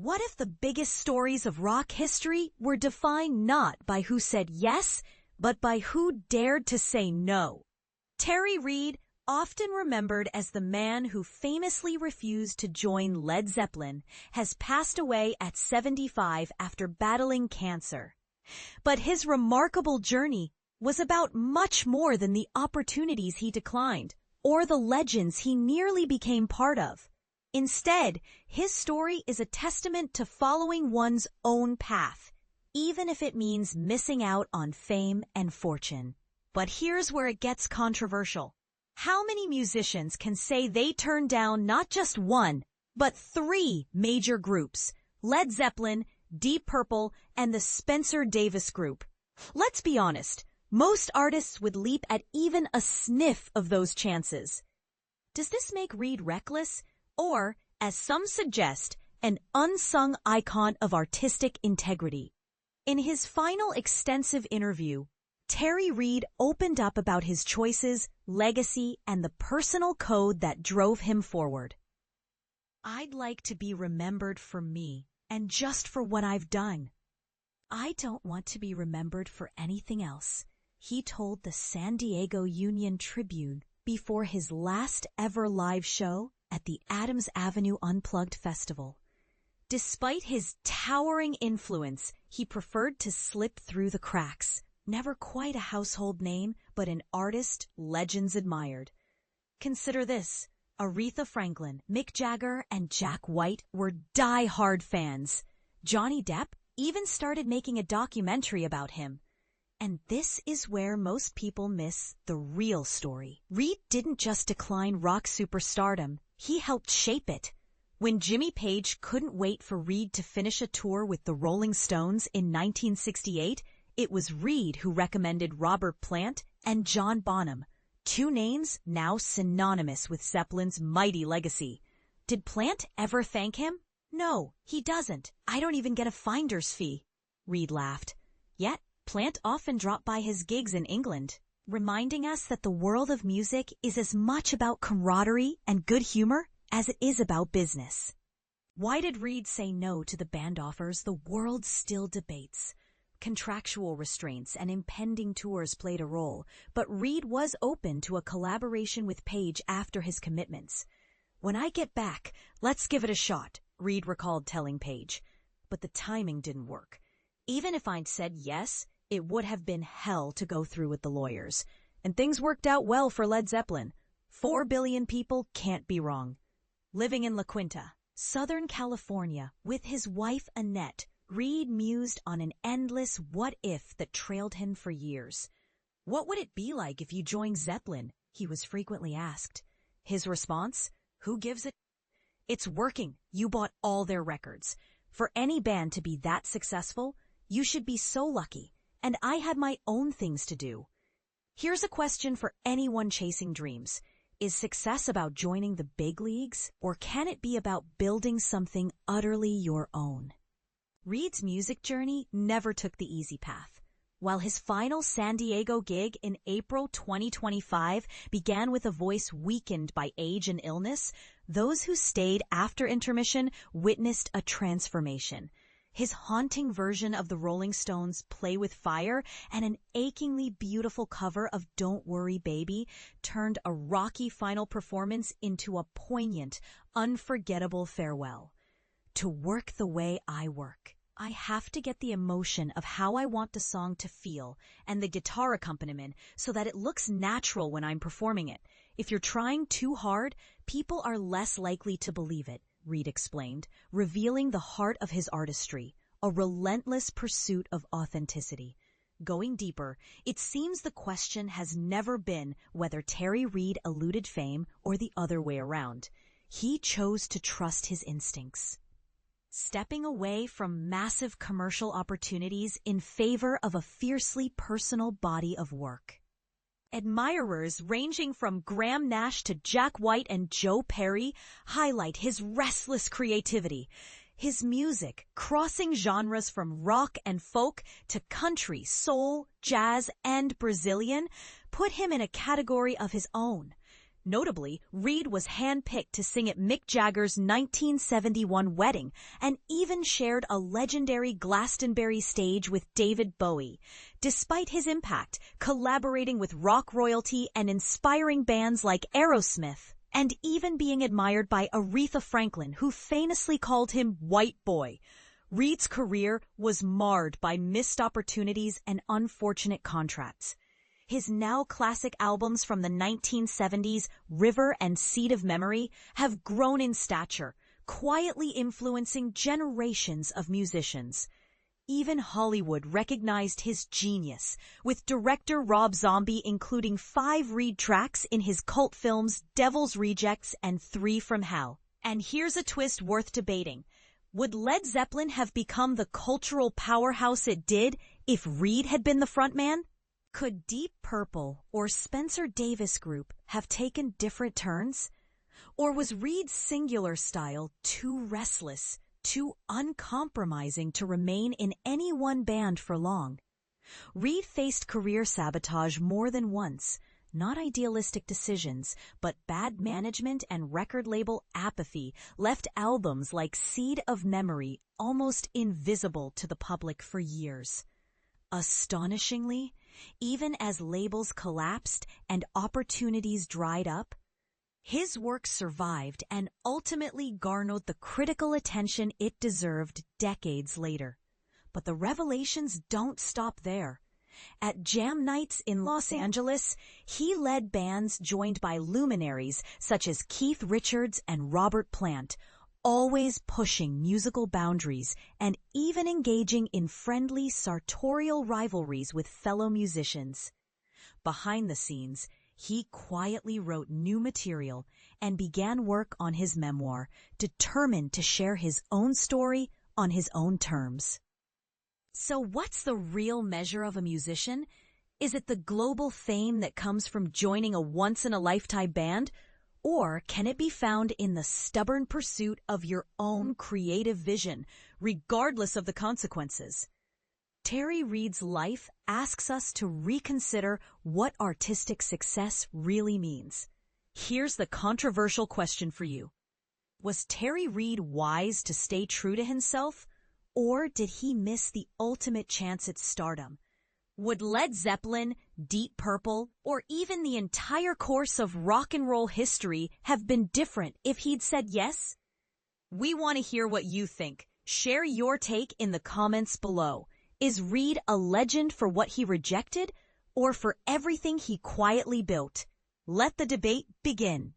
What if the biggest stories of rock history were defined not by who said yes, but by who dared to say no? Terry Reid, often remembered as the man who famously refused to join Led Zeppelin, has passed away at 75 after battling cancer. But his remarkable journey was about much more than the opportunities he declined or the legends he nearly became part of. Instead, his story is a testament to following one's own path, even if it means missing out on fame and fortune. But here's where it gets controversial. How many musicians can say they turned down not just one, but three major groups: Led Zeppelin, Deep Purple, and the Spencer Davis Group? Let's be honest, most artists would leap at even a sniff of those chances. Does this make Reid reckless? Or, as some suggest, an unsung icon of artistic integrity? In his final extensive interview, Terry Reid opened up about his choices, legacy, and the personal code that drove him forward. "I'd like to be remembered for me, and just for what I've done. I don't want to be remembered for anything else," he told the San Diego Union Tribune before his last ever live show at the Adams Avenue Unplugged Festival. Despite his towering influence, he preferred to slip through the cracks. Never quite a household name, but an artist legends admired. Consider this: Aretha Franklin, Mick Jagger, and Jack White were die-hard fans. Johnny Depp even started making a documentary about him. And this is where most people miss the real story. Reid didn't just decline rock superstardom, he helped shape it. When Jimmy Page couldn't wait for Reid to finish a tour with the Rolling Stones in 1968, it was Reid who recommended Robert Plant and John Bonham, two names now synonymous with Zeppelin's mighty legacy. Did Plant ever thank him? "No, he doesn't. I don't even get a finder's fee," Reid laughed. Yet, Plant often dropped by his gigs in England, reminding us that the world of music is as much about camaraderie and good humor as it is about business. Why did Reid say no to the band offers? The world still debates. Contractual restraints and impending tours played a role, but Reid was open to a collaboration with Page after his commitments. "When I get back, let's give it a shot," Reid recalled telling Page. But the timing didn't work. "Even if I'd said yes, it would have been hell to go through with the lawyers. And things worked out well for Led Zeppelin. 4 billion people can't be wrong." Living in La Quinta, Southern California, with his wife Annette, Reid mused on an endless what-if that trailed him for years. "What would it be like if you joined Zeppelin?" he was frequently asked. His response: "Who gives it? It's working. You bought all their records. For any band to be that successful, you should be so lucky, and I had my own things to do." Here's a question for anyone chasing dreams. Is success about joining the big leagues, or can it be about building something utterly your own? Reid's music journey never took the easy path. While his final San Diego gig in April 2025 began with a voice weakened by age and illness, those who stayed after intermission witnessed a transformation. His haunting version of the Rolling Stones' "Play with Fire" and an achingly beautiful cover of "Don't Worry Baby" turned a rocky final performance into a poignant, unforgettable farewell. "To work the way I work, I have to get the emotion of how I want the song to feel and the guitar accompaniment so that it looks natural when I'm performing it. If you're trying too hard, people are less likely to believe it," Reid explained, revealing the heart of his artistry, a relentless pursuit of authenticity. Going deeper, it seems the question has never been whether Terry Reid eluded fame or the other way around. He chose to trust his instincts, stepping away from massive commercial opportunities in favor of a fiercely personal body of work. Admirers ranging from Graham Nash to Jack White and Joe Perry highlight his restless creativity. His music, crossing genres from rock and folk to country, soul, jazz, and Brazilian, put him in a category of his own. Notably, Reid was handpicked to sing at Mick Jagger's 1971 wedding and even shared a legendary Glastonbury stage with David Bowie. Despite his impact, collaborating with rock royalty and inspiring bands like Aerosmith, and even being admired by Aretha Franklin, who famously called him White Boy, Reid's career was marred by missed opportunities and unfortunate contracts. His now classic albums from the 1970s, River and Seed of Memory, have grown in stature, quietly influencing generations of musicians. Even Hollywood recognized his genius, with director Rob Zombie including 5 Reid tracks in his cult films Devil's Rejects and 3 from Hell. And here's a twist worth debating. Would Led Zeppelin have become the cultural powerhouse it did if Reid had been the frontman? Could Deep Purple or Spencer Davis Group have taken different turns? Or was Reid's singular style too restless, too uncompromising to remain in any one band for long? Reid faced career sabotage more than once, not idealistic decisions, but bad management and record label apathy left albums like Seed of Memory almost invisible to the public for years. Astonishingly, even as labels collapsed and opportunities dried up, his work survived and ultimately garnered the critical attention it deserved decades later. But the revelations don't stop there. At jam nights in Los Angeles, he led bands joined by luminaries such as Keith Richards and Robert Plant, always pushing musical boundaries and even engaging in friendly sartorial rivalries with fellow musicians. Behind the scenes, he quietly wrote new material and began work on his memoir, determined to share his own story on his own terms. So what's the real measure of a musician? Is it the global fame that comes from joining a once-in-a-lifetime band? Or can it be found in the stubborn pursuit of your own creative vision, regardless of the consequences? Terry Reid's life asks us to reconsider what artistic success really means. Here's the controversial question for you. Was Terry Reid wise to stay true to himself, or did he miss the ultimate chance at stardom? Would Led Zeppelin, Deep Purple, or even the entire course of rock and roll history have been different if he'd said yes? We want to hear what you think. Share your take in the comments below. Is Reid a legend for what he rejected, or for everything he quietly built? Let the debate begin.